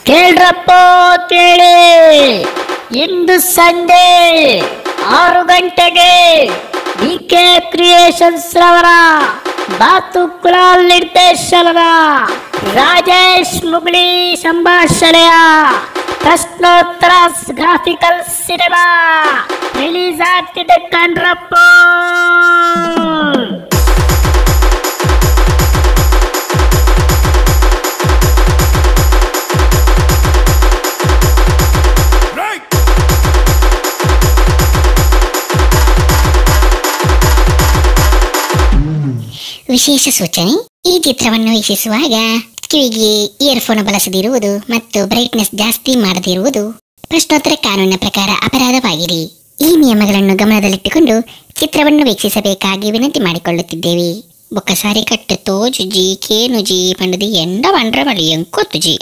ಕೇಳ್ರಪ್ಪ ಕೇಳಿ, ಇಂದು ಸಂಜೆ 6 ಗಂಟೆಗೆ ಡಿಕೆ ಕ್ರಿಯೇಷನ್ಸ್ ರವರ ಬಾತು ಕುಲಾಲ್ ನಿರ್ದೇಶನದ ರಾಜೇಶ್ ಮುಗುಳಿ ಸಂಭಾಷಣೆಯ ಪ್ರಶ್ನೋತ್ತರ ಗ್ರಾಫಿಕಲ್ ಸಿನಿಮಾ ರಿಲೀಸ್ ಆಗ್ತಿದೆ ಕಣ್ರಪ್ಪ. ವಿಶೇಷ ಸೂಚನೆ: ಈ ಚಿತ್ರವನ್ನು ವೀಕ್ಷಿಸುವಾಗ ಕಿವಿಗೆ ಇಯರ್ಫೋನ್ ಬಳಸದಿರುವುದು ಮತ್ತು ಬ್ರೈಟ್ನೆಸ್ ಜಾಸ್ತಿ ಮಾಡದಿರುವುದು ಪ್ರಶ್ನೋತ್ತರ ಕಾನೂನಿನ ಪ್ರಕಾರ ಅಪರಾಧವಾಗಿದೆ. ಈ ನಿಯಮಗಳನ್ನು ಗಮನದಲ್ಲಿಟ್ಟುಕೊಂಡು ಚಿತ್ರವನ್ನು ವೀಕ್ಷಿಸಬೇಕಾಗಿ ವಿನಂತಿ ಮಾಡಿಕೊಳ್ಳುತ್ತಿದ್ದೇವೆ. ಬೊಕ್ಕಸಾರಿ ಕಟ್ಟು ತೋಜುಜಿ ಕೇನುಜಿ ಪಂಡದಿ ಎಂಡ ಬಂಡ್ರ ಬಳಿ ಎಂಕೊತ್ತುಜಿ